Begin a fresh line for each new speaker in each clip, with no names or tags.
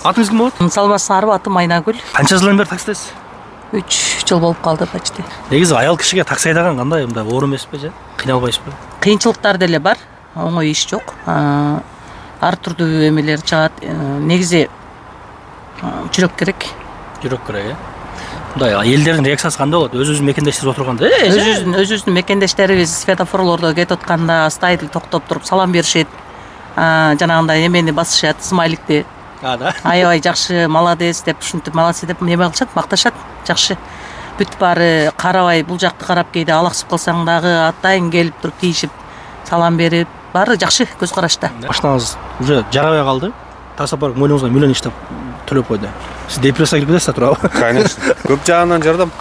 Атыңыз кім болады?
Салмас Арып, атым Айнагүл.
Қанша жылдан бері таксидесіз?
3 жыл болып қалды почти.
Негізі аял кішіге такси айдаған қандай, мында оор емес пе же? Қиналбайсыз ба?
Қиыншылықтар деле бар, оңой иш жоқ. Ар түрдүү эмелер чыгат. Негизи жүрөк керек.
Жүрөк керек, Мындай элдердин реакциясы кандай болот? Өз-өзүн мекендештер отурганда,
Өз-өзүнүн мекендештерибиз светофорлордо кетип атканда астайдыл токтоп туруп салам беришет. Жанагындай эмени басышат, смайликти.
Да.
Аябай жакшы, молодец деп, ушинтип молодцы деп эме кылышат, макташат. Жакшы. Бүт баары карабай, бул жакты карап кейде алаксып калсаң дагы атайын келип туруп тийишип, салам берип, баары жакшы көз карашта.
Машинаңыз уже жарабай калды. Таксопарк мойнуңузга миллион иштеп төлөп койду. Сиз депрессияга кирип кетесиз, туурабы?
Конечно. Көп жагынан жардам.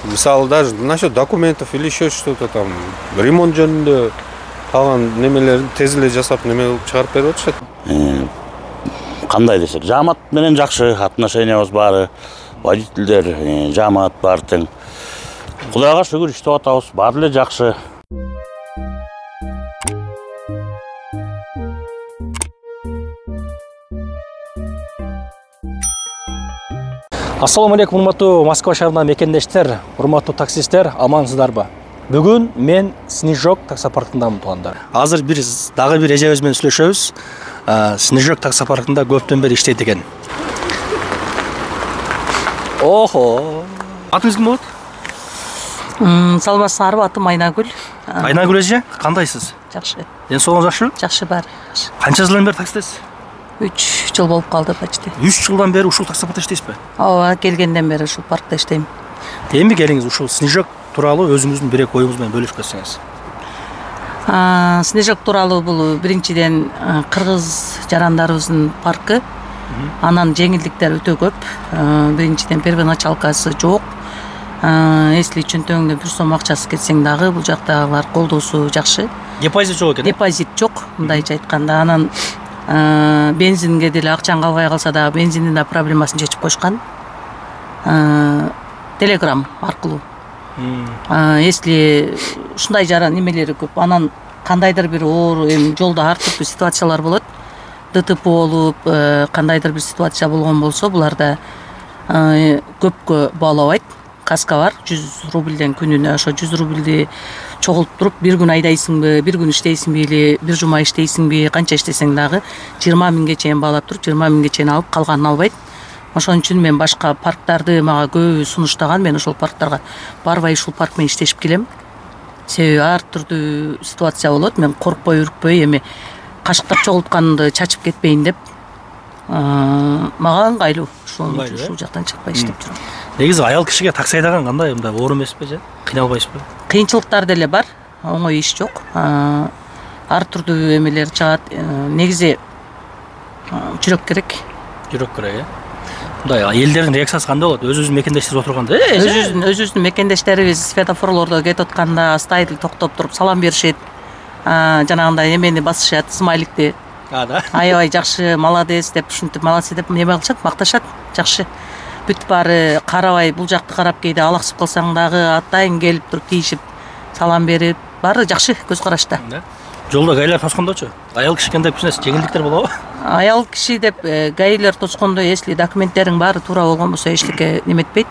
Мисалы даже насчет документов или еще что-то там, ремонт жөнүндө калган немелерди тез эле жасап неме кылып чыгарып берип атышат.
Кандай десек, жамаат менен жакшы отношениябыз баары, водительдер, жамаат бар тең. Кудайга шүгүр иштеп атабыз, баары эле жакшы.
Ассаламу алейкум, урматтуу Москва шаарына мекендештер, урматтуу таксисттер, амансыздарбы? Бүгүн мен Снежок таксопаркындамын, туугандар. Азыр биз дагы бир эжебиз менен сүйлөшөбүз. Снежок таксопаркында көптөн бери иштейт экен. Охо. Атыңыз ким болот?
Салмас Арып, атым Айнагүл.
Айнагүл эже, кандайсыз?
Жакшы.
Ден соолугуңуз жакшыбы?
Жакшы бар.
Канча жылдан бери таксидесиз?
3 жыл болып қалды почти.
3 жылдан бері ушул таксопаркта иштейсизби?
Ооба, келгенден бери ушул паркта иштейм.
Эми келиңиз ушул Снежок тууралуу өзүңүздүн бир эки оюңуз менен бөлүшүп кетсеңиз.
Снежок тууралуу бул биринчиден кыргыз жарандарыбыздын паркы. Анан жеңилдиктер өтө көп. Биринчиден первоначалкасы жок. Если чөнтөгүңдө 1 сом акчасы кетсең дагы бул жактагылар колдоосу жакшы.
Депозит жок экен.
Депозит жок, мындайча айтканда. Анан бензинге деле акчаң калбай калса дагы бензиндин да проблемасын чечип койшкан. Телеграм аркылуу. Если ушундай жаран немелери көп, анан кандайдыр бир оор жолдо ар түрдүү ситуациялар болот. ДТП болуп, кандайдыр бир ситуация болгон болсо, буларда көпкө баалабайт. Каска бар, 100 рубльден күнүнө, ошо 100 рубльди чогултуп туруп, бир күн айдайсыңбы, бир күн иштейсиңби, или бир жума иштейсиңби, канча иштесең дагы 20 миңге чейин баалап туруп, 20 миңге чейин алып, калганын албайт. Ошон үчүн мен башка парктарды мага көбү сунуштаган, мен ошол парктарга барбай ушул парк менен иштешип келем. Себеби ар түрдүү ситуация болот, мен коркпой, үркпөй, эми кашыктап чогултканды чачып кетпейин деп, мага ыңгайлуу. Ушул жактан чыкпай иштеп жүрөм.
Негизи аял кишиге такси айдаган кандай, мындай оор эмеспи же? Кыйналбайсызбы?
Кыйынчылыктар деле бар, оңой иш жок. Ар түрдүү эмелер чыгат. Негизи жүрөк керек.
Жүрөк керек, Мындай элдердин реакциясы кандай болот? Өз-өзүн мекендештер отурганда,
Өз-өзүнүн мекендештерибиз светофорлордо кетип атканда астайдыл токтоп туруп салам беришет. Жанагындай эмени басышат, смайликти.
Да.
Аябай жакшы, молодец деп, ушинтип молодцы деп эме кылышат, макташат. Жакшы. Бүт баары карабай, бул жакты карап кейде алаксып калсаң дагы атайын келип туруп тийишип, салам берип, баары жакшы көз карашта.
Жолдо гаилер тоскондочу, аял киши кандай бизинес жеңилдиктер болобу?
Аял киши деп гаилер тоскондо, если документтериң баары туура болгон болсо эчтеке неметпейт.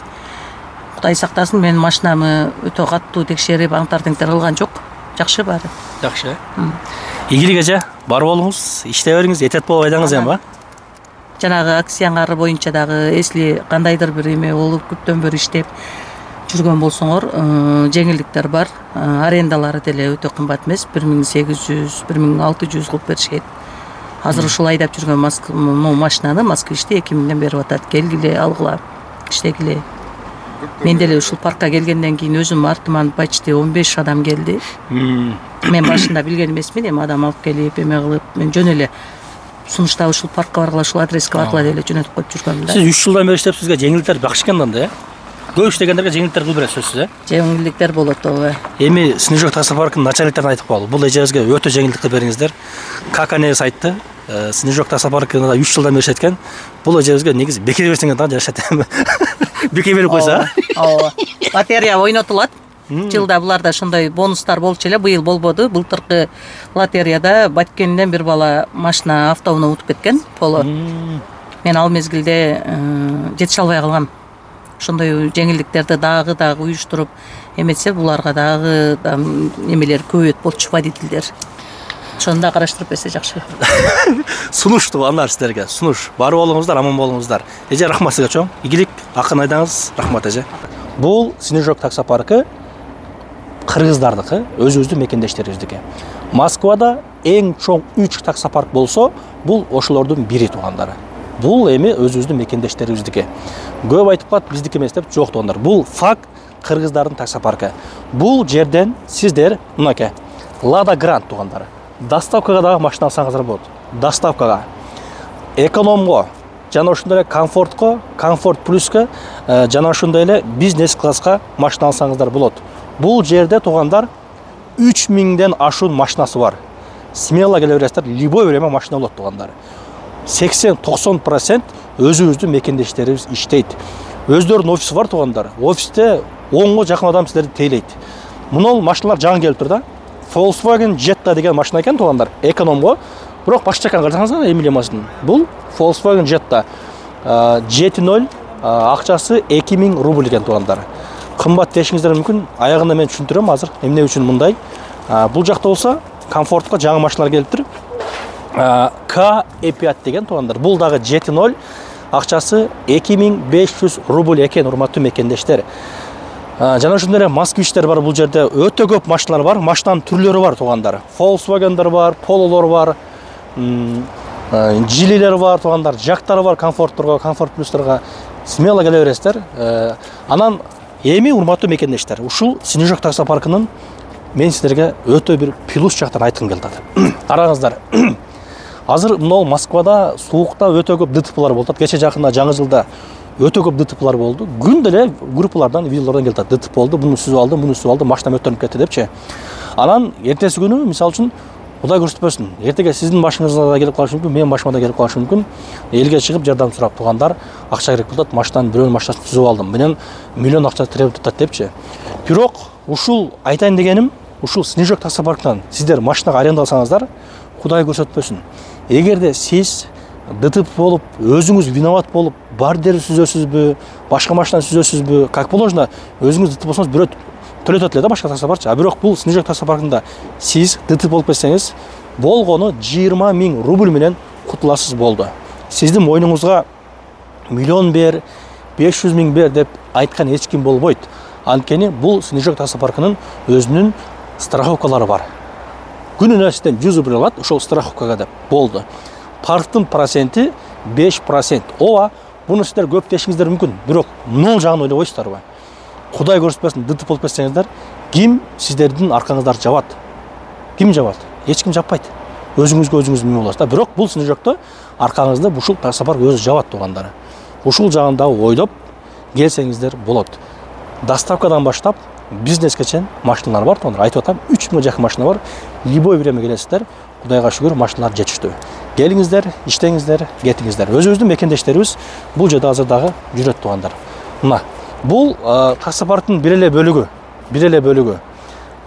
Кудай сактасын, менин машинамы өтө каттуу текшерип, аңтар-теңтер кылган жок. Жакшы баары.
Жакшы. Ийгилик эже, бар болуңуз, иштей бериңиз, этет болуп айдаңыз эми,
Жанагы акцияңар боюнча дагы, если кандайдыр бир эме болуп көптөн бери иштеп жүргөн болсоңор, жеңилдиктер бар. Арендалары деле өтө кымбат эмес, 1800, 1600 кылып беришет. Азыр ушул айдап жүргөн машинаны Москвичте 2000ден берип атат. Келгиле, алгыла, иштегиле. Мен деле ушул паркка келгенден кийин өзүм артыман почти 15 адам келди. Мен башында билген эмесмин, эми адам алып келип, эме кылып, мен жөн эле сунуштап ушул паркка баргыла, ушул адреске баргыла деле жөнөтүп коюп жүргөм да.
Сиз 3 жылдан бери иштеп, сизге жеңилдиктер бакшы экен анда, Көп иштегендерге жеңилдиктер кылып берет сөзсүз,
Жеңилдиктер болот, ооба.
Эми Снежок таксопаркынын начальниктерине айтып коелу. Бул эжебизге өтө жеңилдиктер бериңиздер. Как анебиз айтты, Снежок таксопаркында 3 жылдан бери иштеткен. Бул эжебизге негизи бекер берсең да жашат. Бекер берип койсо,
Ооба. Лотерея ойнотулат. Жылда буларда ошондой бонустар болчу эле, быйыл болбоду. Былтыркы лотереяда Баткенден бир бала машина автоунаа утуп кеткен, Поло. мен ал мезгилде жетише албай калгам. Ошондой жеңилдиктерди дагы уюштуруп эметсе, буларга дагы немелер көбөйөт болчу, водительдер. Ошону да караштырып берсе жакшы.
Сунуш туугандар сиздерге. Сунуш. Барып болуңуздар, аман болуңуздар. Эже, рахмат сизге чоң. Игилик, акын айдаңыз. Рахмат эже. Бул Снежок таксопаркы кыргыздардыкы, өзүбүздүн мекендештерибиздики. Москвада эң чоң 3 таксопарк болсо, бул ошолордун бири туугандары. Бул эми өзүбүздүн мекендештерибиздики. Көп айтып калат, биздики эмес деп, жок туугандар. Бул факт кыргыздардын таксопаркы. Бул жерден сиздер мынакей Лада Грант туугандары. Доставкага дагы машина алсаңыздар болот. Доставкага, экономго, жана ошондой эле комфортко, комфорт плюска, жана ошондой эле бизнес класска машина алсаңыздар болот. Бул жерде туугандар 3000ден ашуун машинасы бар. Смело келе бересиздер, любой время машина болот туугандар. 80-90% өзүбүздүн мекендештерибиз иштейт. Өздөрүнүн офиси бар туугандар. Офисте 10го жакын адам силерди тейлейт. Мунул машиналар жаңы келип тур да. Volkswagen Jetta деген машина экен туугандар, экономго. Бирок башка жакка карасаңыздар, эмилемасин. Бул Volkswagen Jetta 7.0 акчасы 2000 рубль экен туугандар. Кымбат дешиңиздер мүмкүн, аягында мен түшүндүрөм азыр. Эмне үчүн мындай? Бул жакта болсо комфортко жаңы машиналар келиптир. K5 деген туугандар. Бул дагы 7.0 акчасы 2500 рубль экен, урматтуу мекендештер. Жана ошондой эле москвичтер бар бул жерде, өтө көп машиналар бар, машинанын түрлөрү бар туугандар. Volkswagen'дар бар, Polo'лор бар, Geely'лер бар туугандар, Jack'тар бар, комфортторго, комфорт плюстарга смело келе бересиздер. Анан эми урматтуу мекендештер, ушул Снежок таксопаркынын мен сиздерге өтө бир плюс жактан айткым келди. Караңыздар. Азыр мынау Москвада суукта өтө көп ДТП'лар болду. Кече жакында жаңы жылда өтө көп ДТП'лар болду. Күндө эле группалардан, видеолордон келди. ДТП болду, буну сүзүп алды, машина өтөнүп кетти депчи. Анан эртеси күнү, мисалы үчүн, Кудай көрсөтпөсүн, эртеге сиздин башыңызга да келип калышы мүмкүн, менин башыма да келип калышы мүмкүн. Элге чыгып жардам сурап туугандар, акча керек болот, машинанын бирөөнүн машинасын түзүп алдым. Менен миллион акча требует атат депчи. Бирок ушул айтайын дегеним, ушул Снежок таксопарктан сиздер машинага арендалсаңыздар, Кудай көрсөтпөсүн. Эгерде сиз ДТП болуп, өзүңүз виноват болуп, бар дери сүзөсүзбү, башка машинаны сүзөсүзбү, как положено, өзүңүз ДТП болсоңуз бирөө төлөтөт эле да башка таксопаркчы. А бирок бул Снежок таксопаркында сиз ДТП болуп кетсеңиз, болгону 20 000 рубль менен кутуласыз болду. Сиздин мойнуңузга миллион бер, 500 000 бер деп айткан эч ким болбойт. Анткени бул Снежок таксопаркынын өзүнүн страховкалары бар. Күнүнө сизден 100 рубль алат, ошол страховкага деп болду. Парктын проценти 5%. Ооба, буну сиздер көп дешиңиздер мүмкүн, бирок нол жагын ойлобойсуздарбы? Кудай көрсөтпөсүн, ДТП болуп кетсеңиздер, ким сиздердин аркаңыздарды жабат? Ким жабат? Эч ким жаппайт. Өзүңүзгө өзүңүз эме болосуз да. Бирок бул Снежокто аркаңызды ушул таксопарк өзү жабат туугандары. Ушул жагын дагы ойлоп келсеңиздер болот. Доставкадан баштап бизнеске чейин машиналар бар туугандар. Айтып атам, 3000 жакын машина бар. Любой время келесиздер. Кудайга шүгүр, машиналар жетиштүү. Келиңиздер, иштеңиздер, кетиңиздер. Өзүбүздүн мекендештерибиз бул жерде азыр дагы жүрөт туугандар. Мына, бул таксопарктын бир эле бөлүгү.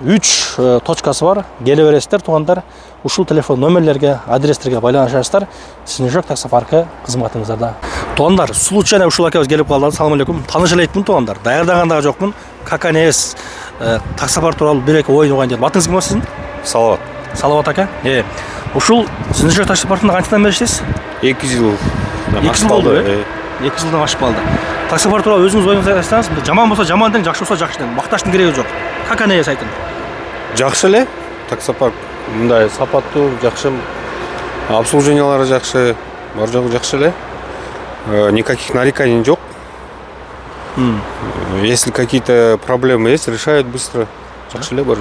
3 точкасы бар. Келе бересиздер туугандар. Ушул телефон номерлерге, адрестерге байланышасыздар. Снежок таксопаркы кызматыңыздарда. Туугандар, случайно ушул акебиз келип калды. Assalamu алейкум. Тааныш электмин туугандар. Даярдаган дагы жокмун. ККНС таксопарк тууралуу бир эки оюн угайын деп. Атыңыз ким сиздин?
Салават.
Салават ака. Ушул Снежок таксопаркында канчадан бери иштейсиз?
2 жыл.
2 жыл болду, 2 жылдан ашып калды. Таксопарк тууралуу өзүңүз оюңузду айтсаңыз, жаман болсо жаман дең, жакшы болсо жакшы дең. Макташтын кереги жок. ККНС айтын.
Жакшы эле таксопарк. Мындай сапаттуу, жакшы. Обслуживаниялары жакшы, бар жогу жакшы эле. Никаких нареканий жок. Если какие-то проблемы есть, решают быстро. Жакшы эле бар.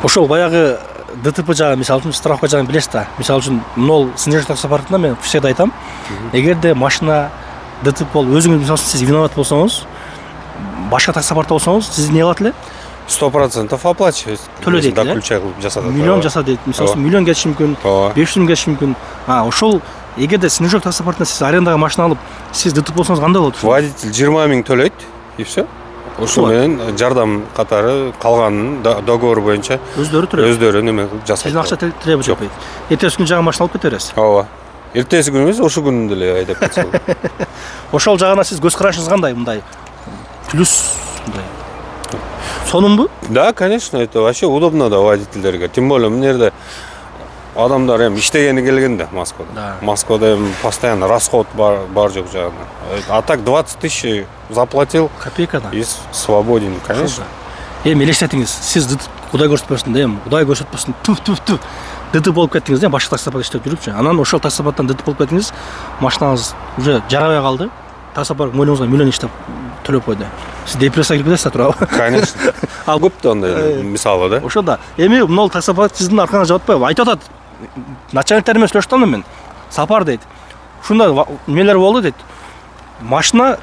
Ошол баягы ДТП жагы, мисалы үчүн страховка жагын билесиз да. Мисалы үчүн, могул Снежок таксопаркында мен всегда айтам, эгерде машина ДТП болуп, өзүңүз мисалы сиз виноват болсоңуз, башка таксопаркта болсоңуз, сиз эмне кылат эле?
100% оплачивать.
Төлө дейт эле. Миллион жаса дейт. Мисалы миллион кетиши мүмкүн, 500 000 кетиши мүмкүн. Ошол эгерде Снежок таксопаркында сиз арендага машина алып, сиз ДТП болсоңуз кандай болот?
Водитель 20 000 төлөйт и все. Ошол менен жардам катары калганын договор боюнча
өздөрү төлөйт.
Өздөрү неме кылып жасайт.
Сиздин акча требовать этпейт. Эртеси күнү жаңы машина алып кете бересиз.
Ооба. эртеси күнү эмес, ошол күнү деле айдап кетсе болот.
Ошол жагына сиз көз карашыңыз кандай, мындай плюс мындай сонунбу?
Да, конечно, это вообще удобно да водительдерге. Тем более мына жерде адамдар эми иштегени келгенде Москвада.
Да.
Москвада эми постоянно расход бар жок жагында. А так 20 тысяч заплатил
Копейкадан.
и свободен, конечно.
Эми элестетиңиз, сиз Кудай көрсөтпөсүн да, эми Кудай көрсөтпөсүн, туф. ДТП болуп кеттиңиз да, башка таксопаркта иштеп жүрүпчү. Анан ошол таксопарктан ДТП болуп кеттиңиз, машинаңыз уже жарабай калды. Таксопарк мойнуңузга миллион иштеп төлөп койду. Сиз депрессияга кирип кетесиз туурабы?
Конечно. Ал көп да андай мисалы да.
Ошо да. Эми могул таксопарк сиздин аркаңызга жабат атпайбы? Айтып атат. Начальниктер менен сүйлөшүп атам мен. Сапар дейт. Ушундай немелер болду дейт. Машина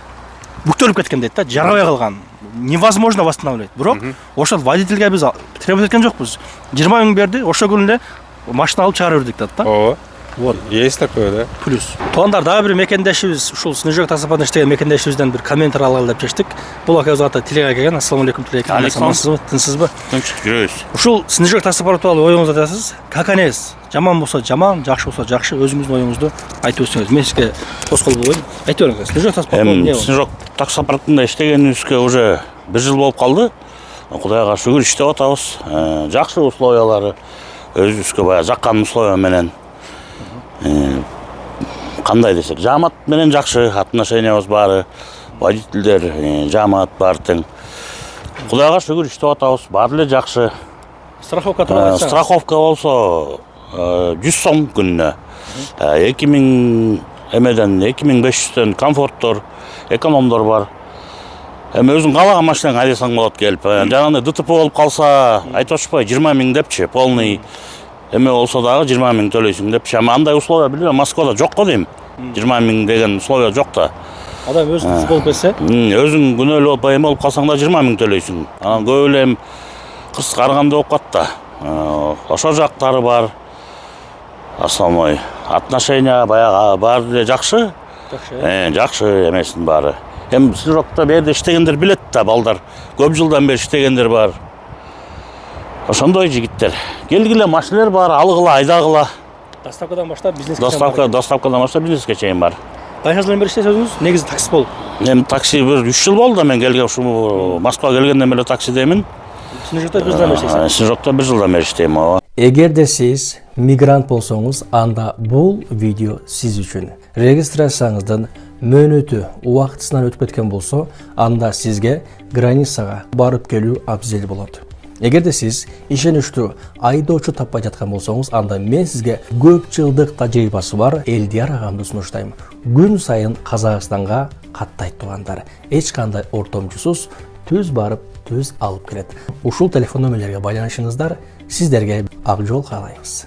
бүктөлүп кеткен дейт да, жарабай калган. Невозможно восстанавливать. Бирок ошол водительге биз требовать эткен жокпуз. 20 000 берди, ошол күнү эле машина алып чыгарып бердик да.
Ооба.
Вот.
Есть такое, да?
Плюс. Туугандар, дагы бир мекендешибиз, ушул Снежок таксопаркта иштеген мекендешибизден бир комментар алалы деп чечтик. Бул акыбыз ата телега келген. Ассаламу алейкум телега. Саламатсызбы? Тынчсызбы?
Тынч жүрөбүз.
Ушул Снежок таксопарк тууралуу оюңузду айтасыз. Как анес? Жаман болсо жаман, жакшы болсо жакшы, өзүңүздүн оюңузду айтып өтсөңүз. Мен сизге тоскоол болбойм. Айтып бериңиз. Снежок таксопарк эмне болду?
Снежок таксопаркында иштегенибизге уже 1 жыл болуп калды. Кудайга шүгүр иштеп атабыз. Жакшы условиялары өзүбүзгө баягы жаккан условия менен. Кандай десек, жамаат менен жакшы отношениябыз баары, водительдер, жамаат бар тең. Кудайга шүгүр иштеп атабыз, баары эле жакшы.
Страховка тууралуу айтсаңыз.
Страховка болсо 100 сом күнүнө. 2000 эмеден 2500төн комфорттор, экономдор бар. Эми өзүң каалаган машинаңды айдасаң болот келип. Жанагындай ДТП болуп калса, айтып атышпай 20 000 депчи, полный эме болсо дагы 20 000 төлөйсүң депчи. Ама андай условия билбейм, Москвада жок го дейм. 20 000 деген условия жок да.
Адам өзү түз болуп кетсе,
өзүң күнөөлүү болуп эме болуп калсаң да 20 000 төлөйсүң. Анан көп эле кыз карыганда болуп калат да. Ошол жактары бар. Основной отношения баягы баары эле жакшы. Жакшы эмесин баары. Эми Снежокто берде иштегендер билет да, балдар. Көп жылдан бери иштегендер бар. Ошондой жигиттер. Келгиле машинелер бар, алгыла, айдагыла.
доставкадан баштап бизнеске чейин.
Доставкадан баштап бизнеске чейин бар.
Кайча жылдан бери иштесеңиз, негизи такси болуп.
Эми такси бир 3 жыл болду да мен келген, ушу Москвага келгенден бери таксидемин.
Снежокто 1 жылдан бери иштейсиз.
Снежокто 1 жылдан бери иштейм, ооба.
Эгерде сиз мигрант болсоңуз, анда бул видео сиз үчүн. Регистрацияңыздын мөөнөтү убактысынан өтүп кеткен болсо, анда сизге границага барып келүү абзел болот. Эгерде сиз ишеничтүү айдоочу таппай жаткан болсоңуз, анда мен сизге көп жылдык тажрыйбасы бар Элдияр агамды сунуштайм. Күн сайын Казакстанга каттайт туугандар. Эч кандай ортомчусуз түз барып, түз алып келет. Ушул телефон номерлерге байланышыңыздар, сиздерге ак жол каалайбыз.